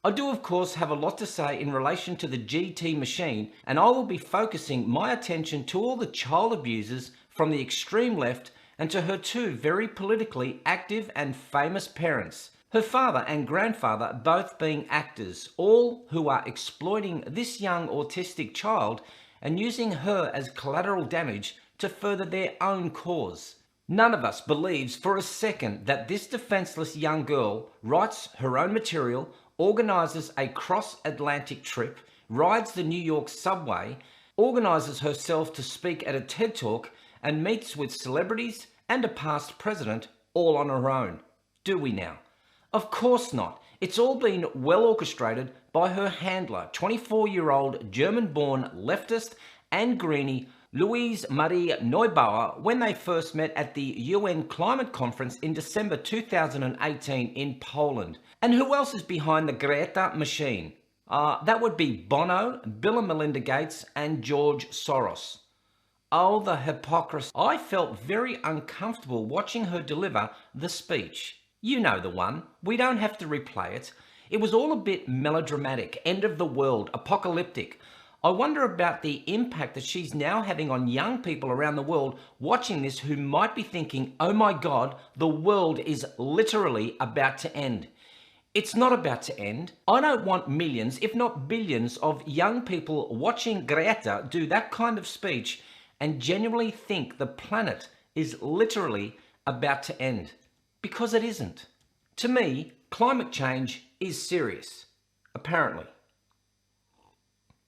I do of course have a lot to say in relation to the GT machine, and I will be focusing my attention to all the child abusers from the extreme left and to her two very politically active and famous parents. Her father and grandfather both being actors, all who are exploiting this young autistic child and using her as collateral damage to further their own cause. None of us believes for a second that this defenseless young girl writes her own material, organises a cross-Atlantic trip, rides the New York subway, organises herself to speak at a TED Talk, and meets with celebrities and a past president all on her own. Do we now? Of course not. It's all been well orchestrated by her handler, 24-year-old German-born leftist and greenie Louise Marie Neubauer, when they first met at the UN Climate Conference in December 2018 in Poland. And who else is behind the Greta machine? That would be Bono, Bill and Melinda Gates, and George Soros. Oh, the hypocrisy. I felt very uncomfortable watching her deliver the speech. You know the one. We don't have to replay it. It was all a bit melodramatic, end of the world, apocalyptic. I wonder about the impact that she's now having on young people around the world watching this who might be thinking, oh my God, the world is literally about to end. It's not about to end. I don't want millions, if not billions, of young people watching Greta do that kind of speech and genuinely think the planet is literally about to end. Because it isn't. To me, climate change is serious, apparently.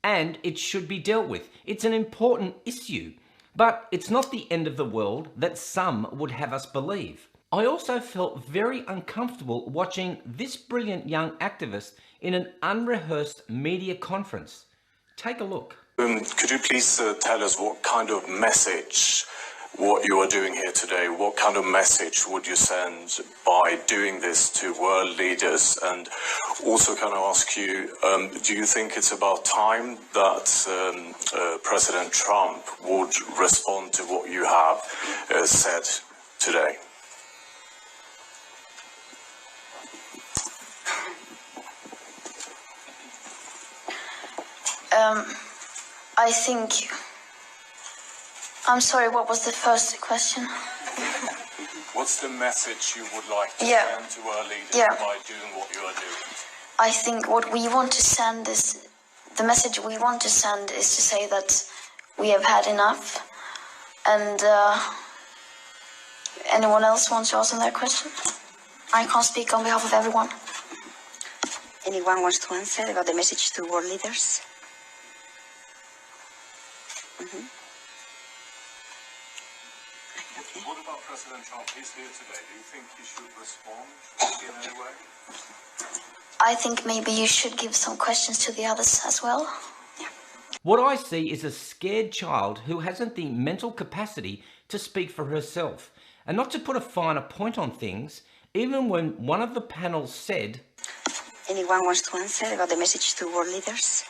And it should be dealt with. It's an important issue, but it's not the end of the world that some would have us believe. I also felt very uncomfortable watching this brilliant young activist in an unrehearsed media conference. Take a look. Could you please tell us what kind of message, what you are doing here today, what kind of message would you send by doing this to world leaders? And also can I ask you, do you think it's about time that President Trump would respond to what you have said today? I think... I'm sorry, what was the first question? What's the message you would like to send to our leaders by doing what you are doing? I think what we want to send is, the message we want to send is to say that we have had enough. And anyone else wants to answer that question? I can't speak on behalf of everyone. Anyone wants to answer about the message to world leaders? What about President Trump? He's here today. Do you think he should respond in any way? I think maybe you should give some questions to the others as well. What I see is a scared child who hasn't the mental capacity to speak for herself. And not to put a finer point on things, even when one of the panels said, anyone wants to answer about the message to world leaders?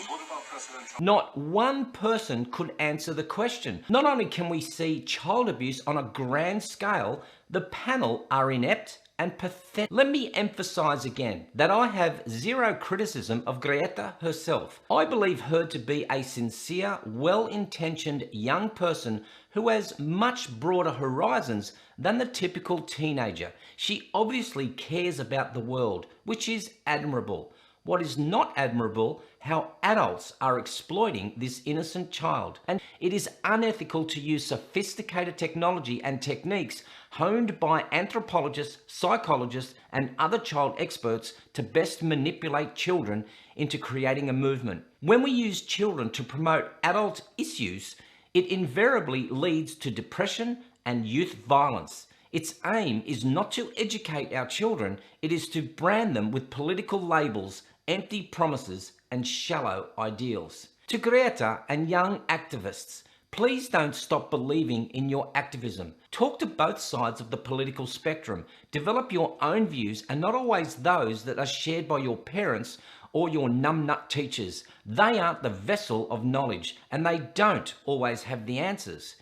What about President Trump? Not one person could answer the question. Not only can we see child abuse on a grand scale, the panel are inept and pathetic. Let me emphasize again that I have zero criticism of Greta herself. I believe her to be a sincere, well-intentioned young person who has much broader horizons than the typical teenager. She obviously cares about the world, which is admirable. What is not admirable, how adults are exploiting this innocent child. And it is unethical to use sophisticated technology and techniques honed by anthropologists, psychologists, and other child experts to best manipulate children into creating a movement. When we use children to promote adult issues, it invariably leads to depression and youth violence. Its aim is not to educate our children, it is to brand them with political labels, empty promises, and shallow ideals. To Greta and young activists, please don't stop believing in your activism. Talk to both sides of the political spectrum. Develop your own views and not always those that are shared by your parents or your numbnut teachers. They aren't the vessel of knowledge and they don't always have the answers.